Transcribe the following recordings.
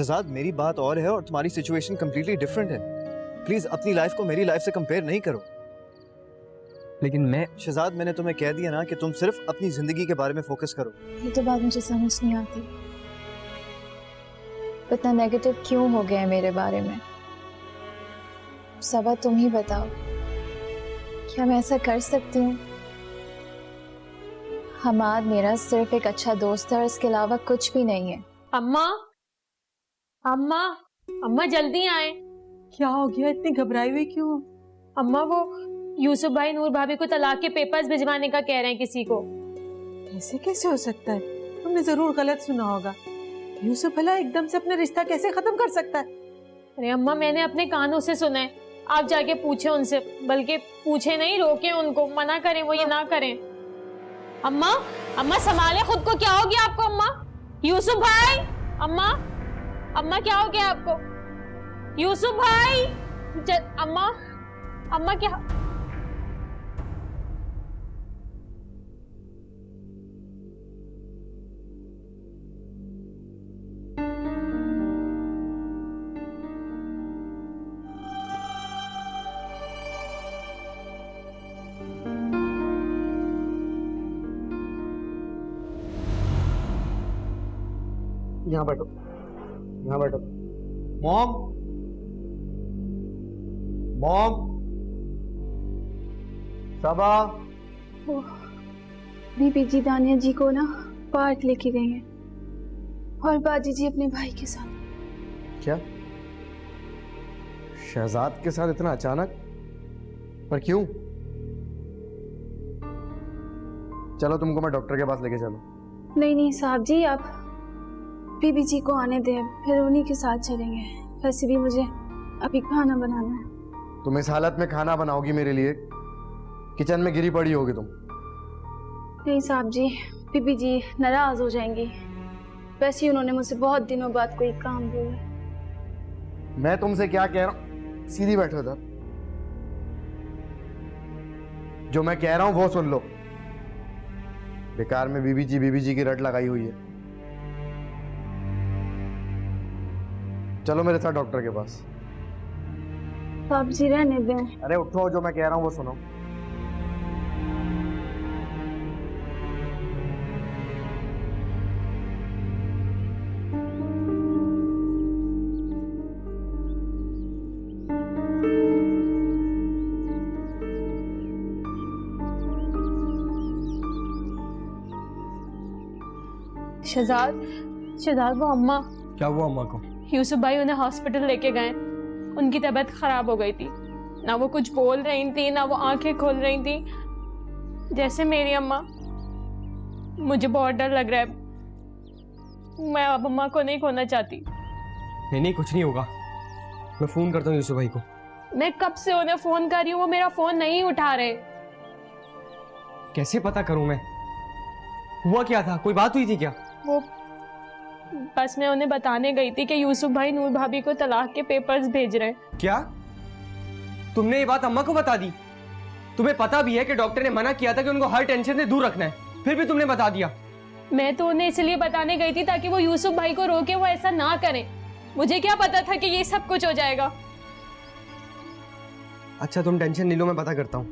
शहजाद, मेरी बात और है और तुम्हारी सिचुएशन कंप्लीटली डिफरेंट है। प्लीज अपनी लाइफ को मेरी लाइफ से कंपेयर नहीं करो। लेकिन मैं शहजाद, मैंने तुम्हें कह दिया ना कि तुम सिर्फ अपनी जिंदगी के बारे में फोकस करो। ये तो बात मुझे समझ नहीं आती, इतना नेगेटिव क्यों हो गया है मेरे बारे में। सबा तुम ही बताओ, क्या मैं ऐसा कर सकती हूँ? हमाद मेरा सिर्फ एक अच्छा दोस्त है और इसके अलावा कुछ भी नहीं है। अम्मा, अम्मा, अम्मा जल्दी आए। क्या हो गया? इतनी घबराई हुई क्यों? अम्मा वो यूसुफ भाई नूर भाभी को तलाक के पेपर्स भिजवाने का कह रहे हैं किसी को। ऐसे कैसे हो सकता है? तुमने जरूर गलत सुना होगा। यूसुफ भला एकदम से अपना रिश्ता कैसे खत्म कर सकता है? अरे अम्मा, मैंने अपने कानों से सुना है। आप जाके पूछे उनसे, बल्कि पूछे नहीं, रोके उनको, मना करें वो ये ना करें। अम्मा, अम्मा संभाले खुद को। क्या हो गया आपको अम्मा? यूसुफ भाई, अम्मा, अम्मा क्या हो गया आपको? यूसुफ भाई, अम्मा, अम्मा क्या? यहाँ बैठो, यहाँ बैठो। मॉम, मॉम, सबा। बीबी जी दानिया जी को ना पार्क लेके गई हैं और बाजी जी अपने भाई के साथ। क्या? शहजाद के साथ इतना अचानक? पर क्यों? चलो तुमको मैं डॉक्टर के पास लेके चलो। नहीं नहीं साहब जी, आप बीबी जी को आने दें, फिर उन्हीं के साथ चलेंगे। वैसे भी मुझे अभी खाना बनाना है। तुम इस हालत में खाना बनाओगी मेरे लिए? किचन में गिरी पड़ी होगी तुम। नहीं साहब जी, बीबी जी नाराज हो जाएंगी। वैसे ही उन्होंने मुझसे बहुत दिनों बाद कोई काम बोला। मैं तुमसे क्या कह रहा हूँ? सीधी बैठो इधर। जो मैं कह रहा हूं वो सुन लो। बेकार में बीबी जी की रट लगाई हुई है। चलो मेरे साथ डॉक्टर के पास। साहब जी रहने दें। अरे उठो, जो मैं कह रहा हूं वो सुनो। शहजाद, शहजाद वो अम्मा, क्या हुआ अम्मा को? यूसुफ भाई उन्हें हॉस्पिटल लेके गए। उनकी तबीयत खराब हो गई थी। ना वो कुछ बोल रही थी, ना वो आंखें खोल रही थी, जैसे मेरी अम्मा। मुझे बहुत डर लग रहा है। मैं अब अम्मा को नहीं खोना चाहती। नहीं नहीं, कुछ नहीं होगा। मैं फोन करता हूँ यूसुफ भाई को। मैं कब से उन्हें फोन कर रही हूँ, वो मेरा फोन नहीं उठा रहे। कैसे पता करूं मैं? हुआ क्या था? कोई बात हुई थी क्या? वो बस मैं उन्हें बताने गई थी कि यूसुफ भाई नूर भाभी को तलाक के पेपर्स भेज रहे हैं। क्या तुमने ये बात अम्मा को बता दी? तुम्हें पता भी है कि डॉक्टर ने मना किया था कि उनको हर टेंशन से दूर रखना है, फिर भी तुमने बता दिया। मैं तो उन्हें इसलिए बताने गई थी ताकि वो यूसुफ भाई को रोके, वो ऐसा ना करें। मुझे क्या पता था कि ये सब कुछ हो जाएगा। अच्छा तुम टेंशन नहीं लो, मैं पता करता हूँ।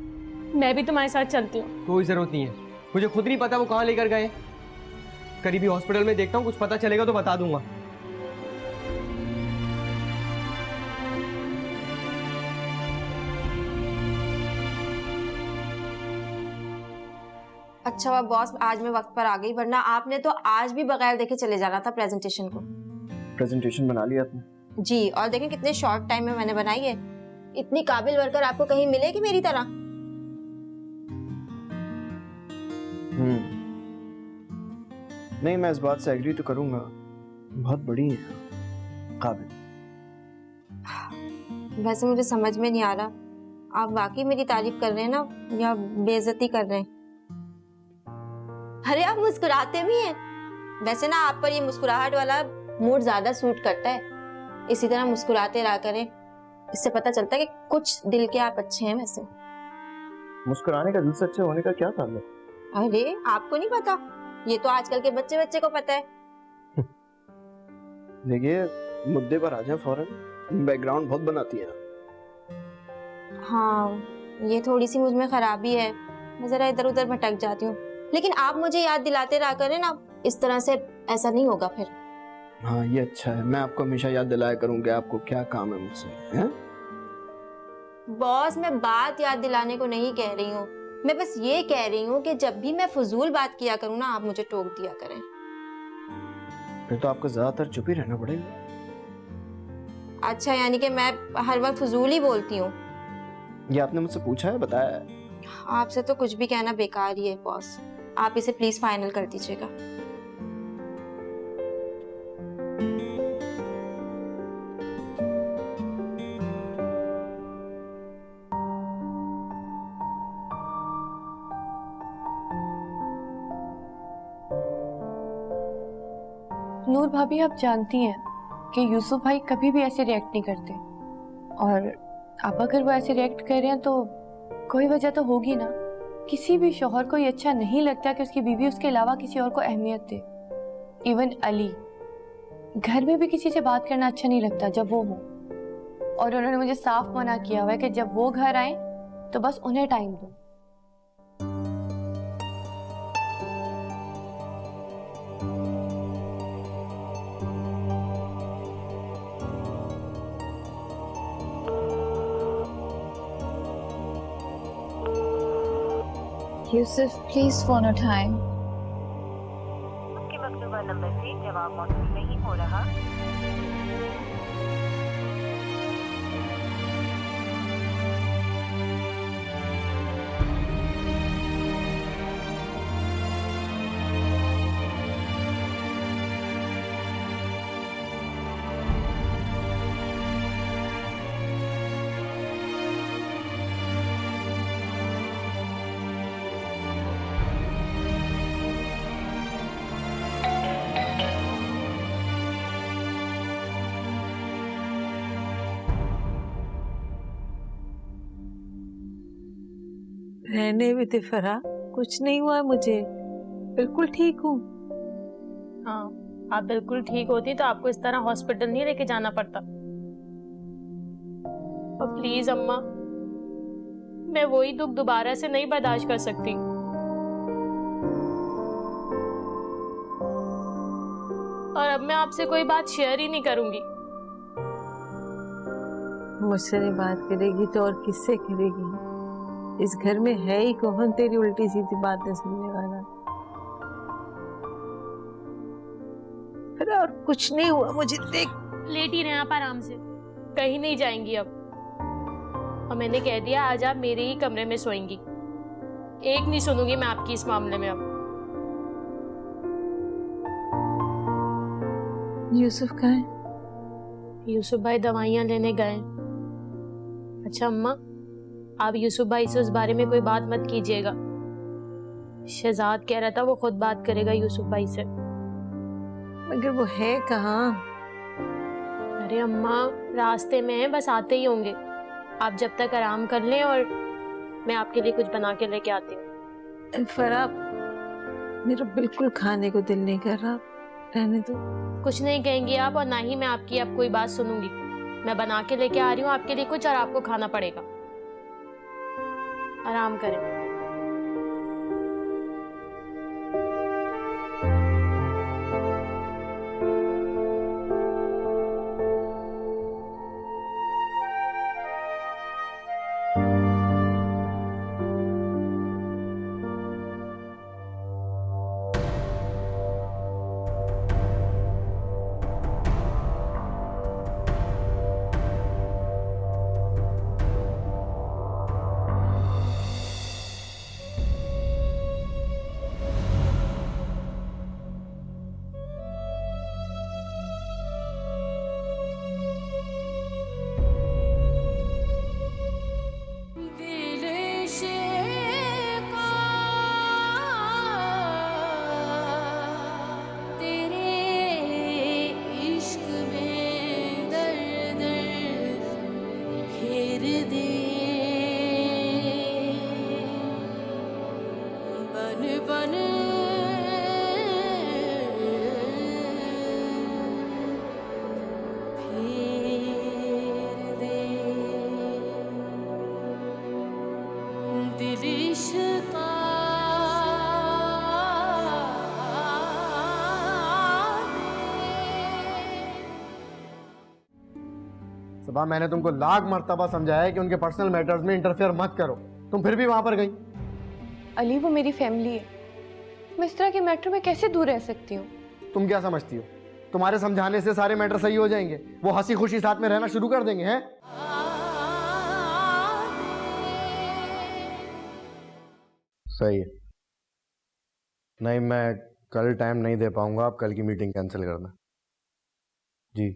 मैं भी तुम्हारे साथ चलती हूँ। कोई जरूरत नहीं है, मुझे खुद नहीं पता वो कहाँ लेकर गए। करीबी हॉस्पिटल में देखता हूँ, कुछ पता चलेगा तो बता दूंगा। अच्छा हुआ बॉस, आज मैं वक्त पर आ गई, वरना आपने तो आज भी बगैर देखे चले जाना था प्रेजेंटेशन को। प्रेजेंटेशन बना लिया आपने? जी, और देखें कितने शॉर्ट टाइम में मैंने बनाई है। इतनी काबिल वर्कर आपको कहीं मिलेगी मेरी तरह? नहीं, मैं इस बात से एग्री तो करूंगा, बहुत बड़ी है, काबिल। वैसे मुझे समझ में नहीं आ रहा, आप वाकई मेरी तारीफ कर रहे हैं ना या बेइज्जती कर रहे हैं? अरे आप मुस्कुराते भी हैं। वैसे ना आप पर ये मुस्कुराहट वाला मूड ज्यादा सूट करता है। इसी तरह मुस्कुराते रहा करें, इससे पता चलता है कि कुछ दिल के आप अच्छे हैं। वैसे मुस्कुराने का दिल से अच्छे होने का क्या ताल्लुक? अरे आपको नहीं पता, ये तो आजकल के बच्चे को पता है। देखिए, मुद्दे पर आ जाए फौरन, बैकग्राउंड बहुत बनाती हैं। हाँ, ये थोड़ी सी मुझ में खराबी है, मैं जरा इधर उधर भटक जाती हूँ, लेकिन आप मुझे याद दिलाते रहा करें ना, इस तरह से ऐसा नहीं होगा फिर। हाँ ये अच्छा है, मैं आपको हमेशा याद दिलाया करूँगा आपको क्या काम है मुझसे, हैं? बॉस, मैं बात याद दिलाने को नहीं कह रही हूँ, मैं बस ये कह रही हूँ कि जब भी मैं फजूल बात किया करूँ ना, आप मुझे टोक दिया करें। फिर तो आपको ज्यादातर चुप ही रहना पड़ेगा। अच्छा, यानी कि मैं हर वक्त फजूल ही बोलती हूँ? ये आपने मुझसे पूछा है, बताया है? आपसे तो कुछ भी कहना बेकार ही है बॉस, आप इसे प्लीज फाइनल कर दीजिएगा। नूर भाभी, आप जानती हैं कि यूसुफ भाई कभी भी ऐसे रिएक्ट नहीं करते, और अब अगर वो ऐसे रिएक्ट कर रहे हैं तो कोई वजह तो होगी ना। किसी भी शौहर को ये अच्छा नहीं लगता कि उसकी बीवी उसके अलावा किसी और को अहमियत दे। इवन अली, घर में भी किसी से बात करना अच्छा नहीं लगता जब वो हो, और उन्होंने मुझे साफ मना किया हुआ है कि जब वो घर आए तो बस उन्हें टाइम दो। यूसुफ, प्लीज फोन उठाएं। आपके मकतूबा नंबर से जवाब मौसूल नहीं हो रहा। रहने भी थे फरा, कुछ नहीं हुआ मुझे, बिल्कुल ठीक हूँ। हाँ, आप बिल्कुल ठीक होती तो आपको इस तरह हॉस्पिटल नहीं लेके जाना पड़ता। और प्लीज अम्मा, मैं वही दुख दोबारा से नहीं बर्दाश्त कर सकती। और अब मैं आपसे कोई बात शेयर ही नहीं करूंगी। मुझसे नहीं बात करेगी तो और किससे करेगी? इस घर में है ही कौन तेरी उल्टी सीधी बातें सुनने वाला? अरे और कुछ नहीं हुआ मुझे, देख। लेट ही रहे आप आराम से, कहीं नहीं जाएंगी अब। और मैंने कह दिया आज आप मेरे ही कमरे में सोएंगी, एक नहीं सुनूंगी मैं आपकी इस मामले में अब। यूसुफ कहाँ है? यूसुफ भाई दवाइयां लेने गए। अच्छा अम्मा, आप यूसुफ भाई से उस बारे में कोई बात मत कीजिएगा। शहजाद कह रहा था वो खुद बात करेगा यूसुफ भाई से। मगर वो है कहाँ? अरे अम्मा, रास्ते में है, बस आते ही होंगे। आप जब तक आराम कर लें और मैं आपके लिए कुछ बना के लेके आती हूँ। फरा, मेरा बिल्कुल खाने को दिल नहीं कर रहा, रहने दो। कुछ नहीं कहेंगी आप, और ना ही मैं आपकी अब कोई बात सुनूंगी। मैं बना के लेके आ रही हूँ आपके लिए कुछ, और आपको खाना पड़ेगा। आराम करें। सुबह मैंने तुमको लाख मर्तबा समझाया है कि उनके पर्सनल मैटर्स में इंटरफेयर मत करो, तुम फिर भी वहां पर गई। अली वो मेरी फैमिली है, मैं इस तरह के मैटर में कैसे दूर रह सकती हूँ? तुम क्या समझती हो तुम्हारे समझाने से सारे मैटर सही हो जाएंगे? वो हंसी खुशी साथ में रहना शुरू कर देंगे हैं? सही है। नहीं, मैं कल टाइम नहीं दे पाऊंगा, आप कल की मीटिंग कैंसिल करना। जी,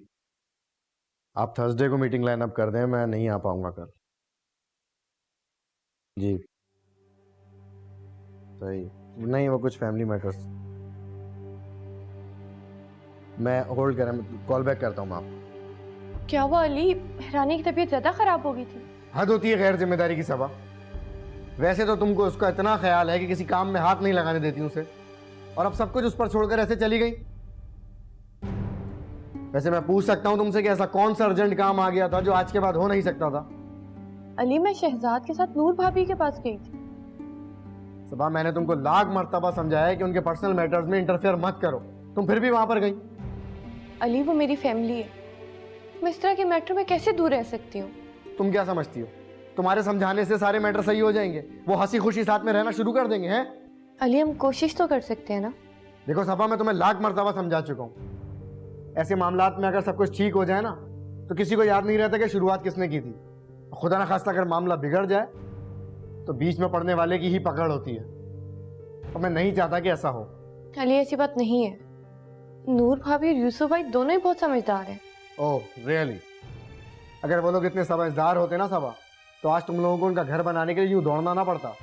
आप थर्सडे को मीटिंग लाइन अप कर दें, मैं नहीं आ पाऊंगा कल। जी सही। नहीं, वो कुछ फैमिली मैटर्स। मैं होल्ड करें, कॉल बैक करता हूँ मैं आपको। क्या हुआ अली, रानी की तबीयत ज्यादा खराब हो गई थी? हद होती है गैर जिम्मेदारी की सबा। वैसे तो तुमको उसका इतना ख्याल है कि किसी काम में हाथ नहीं लगाने देती उसे, और अब सब कुछ उस पर छोड़कर ऐसे चली गई। वैसे मैं पूछ सकता हूँ तुमसे कि ऐसा कौन सा अर्जेंट काम आ गया था जो आज के बाद हो नहीं सकता था? अली मैं शहजाद के साथ नूर भाभी के पास गई थी। सुबह मैंने तुमको लाख मर्तबा समझाया है कि उनके पर्सनल मैटर्स में इंटरफेयर मत करो, तुम फिर भी वहां पर गई। अली वो मेरी फैमिली है, मैं इस तरह के मैटर में कैसे दूर रह सकती हूँ? तुम क्या समझती हो तुम्हारे समझाने से सारे मैटर सही हो जाएंगे? वो हंसी खुशी साथ में रहना शुरू कर देंगे हैं? अली हम कोशिश तो कर सकते हैं ना। देखो सफा, मैं तुम्हें लाख मर्तबा समझा चुका हूँ, ऐसे मामलात में अगर सब कुछ ठीक हो जाए ना तो किसी को याद नहीं रहता कि शुरुआत किसने की थी। खुदा ना खास्ता अगर मामला बिगड़ जाए तो बीच में पड़ने वाले की ही पकड़ होती है, और मैं नहीं चाहता कि ऐसा हो। अली ऐसी बात नहीं है, नूर भाभी और यूसुफ भाई दोनों ही बहुत समझदार हैं। Oh really? अगर वो लोग इतने समझदार होते ना सबा, तो आज तुम लोगों को उनका घर बनाने के लिए यूं दौड़ना ना पड़ता।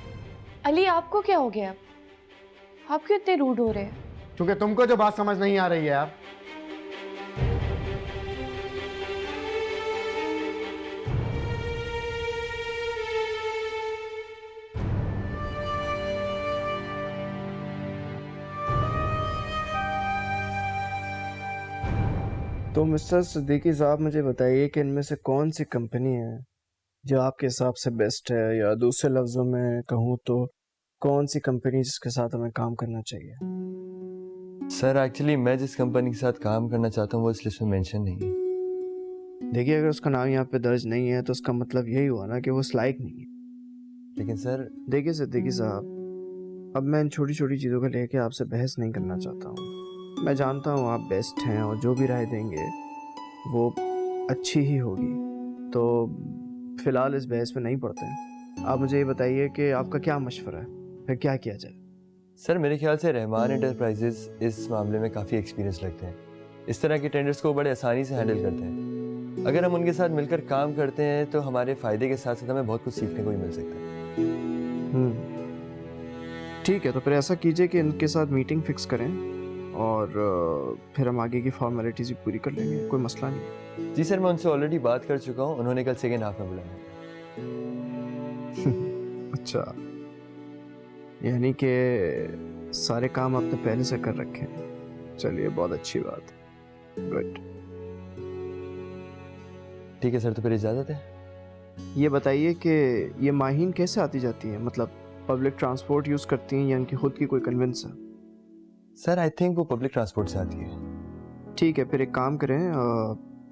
अली आपको क्या हो गया, आप क्यों इतने रूड हो रहे हैं? क्योंकि तुमको जो बात समझ नहीं आ रही है यार। तो मिस्टर सिद्दीकी साहब, मुझे बताइए कि इनमें से कौन सी कंपनी है जो आपके हिसाब से बेस्ट है, या दूसरे लफ्ज़ों में कहूँ तो कौन सी कंपनी जिसके साथ हमें काम करना चाहिए? सर एक्चुअली मैं जिस कंपनी के साथ काम करना चाहता हूँ वो इस लिस्ट में मेंशन नहीं है। देखिए, अगर उसका नाम यहाँ पे दर्ज नहीं है तो उसका मतलब यही हुआ ना कि वो उस लायक नहीं है। लेकिन सर देखिए सिद्दीकी साहब, अब मैं इन छोटी छोटी चीज़ों को लेके आपसे बहस नहीं करना चाहता हूँ। मैं जानता हूँ आप बेस्ट हैं और जो भी राय देंगे वो अच्छी ही होगी, तो फिलहाल इस बहस में नहीं पड़ते हैं। आप मुझे ये बताइए कि आपका क्या मशवरा है, फिर क्या किया जाए? सर मेरे ख्याल से रहमान एंटरप्राइजेस इस मामले में काफ़ी एक्सपीरियंस लगते हैं, इस तरह के टेंडर्स को बड़े आसानी से हैंडल करते हैं। अगर हम उनके साथ मिलकर काम करते हैं तो हमारे फ़ायदे के साथ साथ हमें बहुत कुछ सीखने को भी मिल सकता है। ठीक है, तो फिर ऐसा कीजिए कि इनके साथ मीटिंग फिक्स करें और फिर हम आगे की फॉर्मेलिटीज़ भी पूरी कर लेंगे, कोई मसला नहीं। जी सर, मैं उनसे ऑलरेडी बात कर चुका हूँ, उन्होंने कल सेकेंड हाफ में बुलाया। अच्छा, यानी कि सारे काम आपने पहले से कर रखे हैं। चलिए, बहुत अच्छी बात है, गुड। ठीक है सर, तो फिर इजाज़त है। ये बताइए कि ये माहीन कैसे आती जाती है, मतलब पब्लिक ट्रांसपोर्ट यूज़ करती हैं या इनकी खुद की कोई कन्वेंस है? सर आई थिंक वो पब्लिक ट्रांसपोर्ट से आती है। ठीक है, फिर एक काम करें,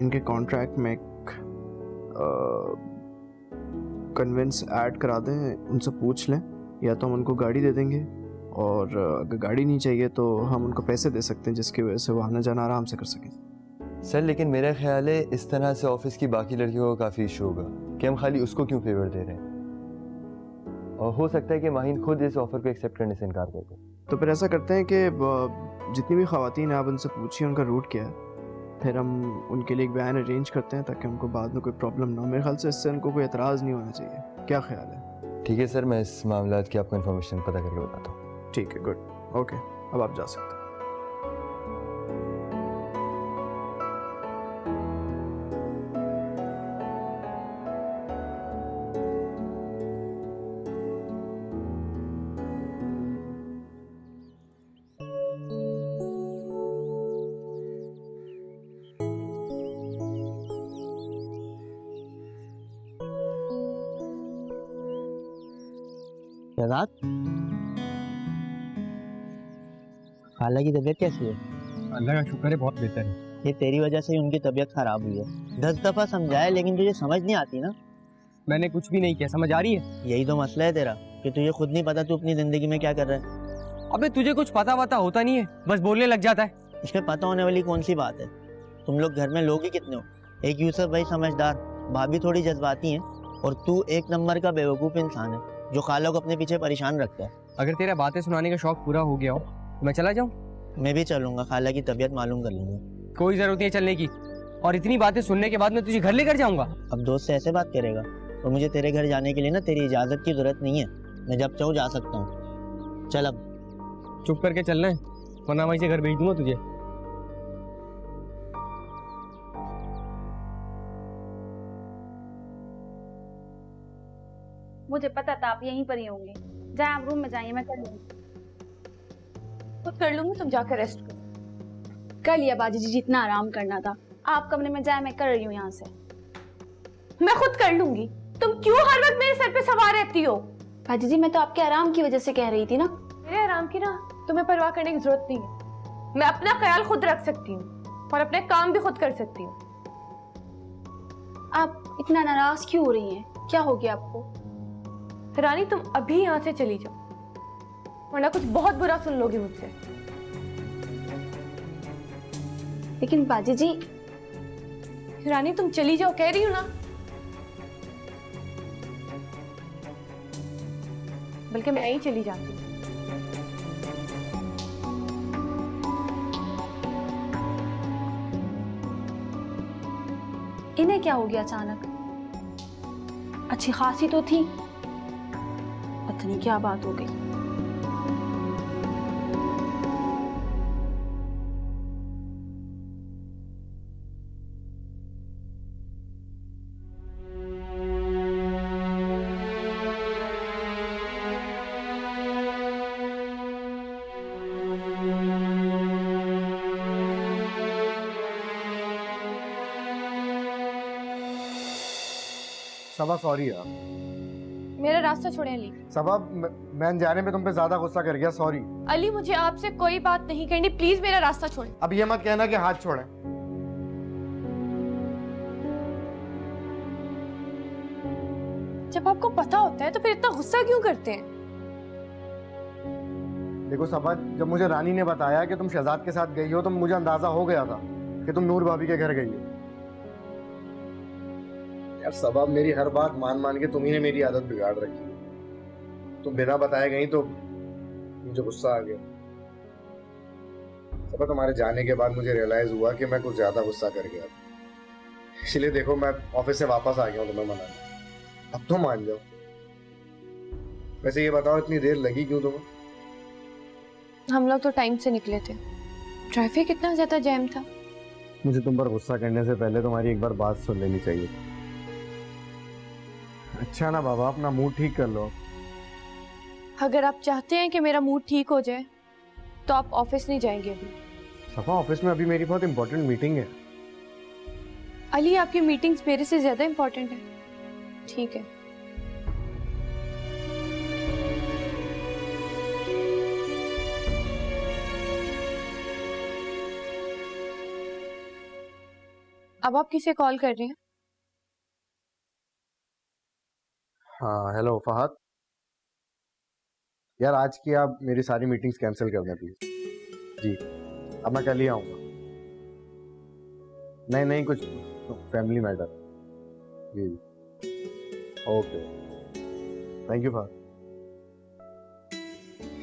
इनके कॉन्ट्रैक्ट में एक कन्वेंस ऐड करा दें, उनसे पूछ लें, या तो हम उनको गाड़ी दे देंगे, और अगर गाड़ी नहीं चाहिए तो हम उनको पैसे दे सकते हैं जिसकी वजह से वो आना जाना आराम से कर सकें। सर लेकिन मेरा ख्याल है इस तरह से ऑफिस की बाकी लड़कियों को काफ़ी इशू होगा कि हम खाली उसको क्यों फेवर दे रहे हैं, और हो सकता है कि माहिन खुद इस ऑफर को एक्सेप्ट करने से इनकार कर दे। तो फिर ऐसा करते हैं कि जितनी भी ख़वातीन हैं आप उनसे पूछिए उनका रूट क्या है, फिर हम उनके लिए एक वैन अरेंज करते हैं ताकि उनको बाद में कोई प्रॉब्लम ना हो। मेरे ख्याल से इससे उनको कोई एतराज़ नहीं होना चाहिए, क्या ख्याल है? ठीक है सर, मैं इस मामला की आपको इन्फॉर्मेशन पता करके बताता हूँ। ठीक है, गुड, ओके, अब आप जा सकते हैं। शहजाद, खाला की तबीयत कैसी है? अल्लाह का शुक्र है, बहुत बेहतर है। ये तेरी वजह से ही उनकी तबीयत खराब हुई है। 10 दफा समझाया लेकिन तुझे समझ नहीं आती ना। मैंने कुछ भी नहीं किया, समझ आ रही है? यही तो मसला है तेरा कि तुझे खुद नहीं पता तू अपनी जिंदगी में क्या कर रहा है। अबे तुझे कुछ पता वता होता नहीं है, बस बोलने लग जाता है। इसमें पता होने वाली कौन सी बात है? तुम लोग घर में लोग ही कितने हो? एक यूसुफ भाई समझदार, भाभी थोड़ी जज्बाती हैं, और तू एक नंबर का बेवकूफ़ इंसान है जो खाला को अपने पीछे परेशान रखता है। अगर तेरा बातें सुनाने का शौक पूरा हो गया हो तो मैं चला जाऊँ? मैं भी चलूंगा, खाला की तबीयत मालूम कर लूंगा। कोई जरूरत नहीं है चलने की, और इतनी बातें सुनने के बाद मैं तुझे घर लेकर जाऊंगा। अब दोस्त से ऐसे बात करेगा? और मुझे तेरे घर जाने के लिए ना तेरी इजाज़त की ज़रूरत नहीं है, मैं जब चाहूँ जा सकता हूँ। चल अब चुप करके चलना है, वरना वहीं से घर भेज दूंगा तुझे। मुझे पता था आप यहीं पर ही होंगे। जाए आप रूम में जाइए, मैं कर लूंगी। खुद कर लूंगी, तुम जाकर रेस्ट करो। कर लिया बाजी जी, जितना आराम करना था। आप कमरे में जाए, मैं कर रही हूँ यहाँ से। मैं खुद कर लूंगी, तुम क्यों हर वक्त मेरे सर पे सवार रहती हो? बाजी जी, मैं तो आपके आराम की वजह से कह रही थी ना। मेरे आराम की ना तुम्हें परवाह करने की जरूरत नहीं है। मैं अपना ख्याल खुद रख सकती हूँ और अपने काम भी खुद कर सकती हूँ। आप इतना नाराज क्यों हो रही हैं? क्या हो गया आपको? रानी तुम अभी यहाँ से चली जाओ, वरना कुछ बहुत बुरा सुन लोगी मुझसे। लेकिन बाजी जी। रानी तुम चली जाओ, कह रही हो ना। बल्कि मैं यहीं चली जाती हूँ। इन्हें क्या हो गया अचानक? अच्छी खासी तो थी, पता नहीं क्या बात हो गई। सबा सॉरी यार। मेरा रास्ता छोड़े अली। सबा मैं अनजाने में तुम पे ज्यादा गुस्सा कर गया, सॉरी। अली मुझे आपसे कोई बात नहीं करनी, प्लीज मेरा रास्ता छोड़े। अब ये मत कहना कि हाथ छोड़े। जब आपको पता होता है तो फिर इतना गुस्सा क्यों करते हैं? देखो सबा, जब मुझे रानी ने बताया कि तुम शहजाद के साथ गई हो तो मुझे अंदाजा हो गया था कि तुम नूर भाभी के घर गई हो। यार सबा, मेरी हर बात मान मान के तुम ही ने मेरी आदत बिगाड़ रखी है। तुम बिना बताए गई तो मुझे गुस्सा आ गया। सबा, तुम्हारे जाने के बाद मुझे रियलाइज हुआ कि मैं कुछ ज्यादा गुस्सा कर गया, इसलिए देखो मैं ऑफिस से वापस आ गया हूँ तुम्हें मनाने। अब तो मान जाओ। वैसे ये बताओ, इतनी देर लगी क्यों तुम्हें? हम लोग तो टाइम से निकले थे, ट्रैफिक इतना ज्यादा जैम था। मुझे तुम पर गुस्सा करने से पहले तुम्हारी एक बार बात सुन लेनी चाहिए। अच्छा ना बाबा, अपना मूड ठीक कर लो। अगर आप चाहते हैं कि मेरा मूड ठीक हो जाए तो आप ऑफिस नहीं जाएंगे अभी। सफा, ऑफिस में अभी मेरी बहुत इंपॉर्टेंट मीटिंग है। अली, आपकी मीटिंग्स मेरे से ज्यादा इंपॉर्टेंट है। ठीक है। अब आप किसे कॉल कर रहे हैं? हाँ, हेलो फहद। यार आज की आप मेरी सारी मीटिंग्स कैंसिल कर दें प्लीज। जी, अब मैं कल ही आऊँगा। नहीं, कुछ फैमिली मैटर। जी, okay, thank you Fahad.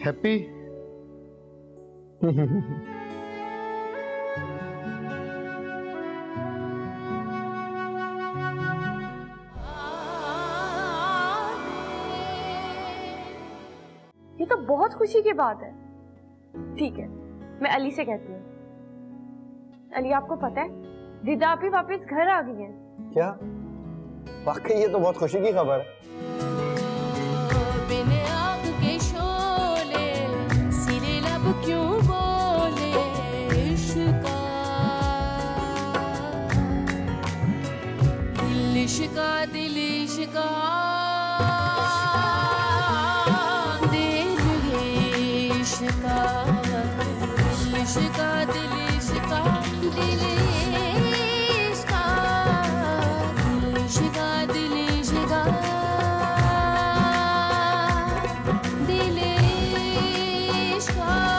Happy. ये तो बहुत खुशी की बात है। ठीक है, मैं अली से कहती हूँ। अली, आपको पता है दीदा आप ही वापस घर आ गई हैं। क्या? वाकई ये तो बहुत खुशी की खबर है। बिन आग के शोले सिरे लब क्यों बोले इश्का, दिल इश्का, दिल इश्का, दिल इश्का, दिल इश्का, दिल इश्का, दिल इश्का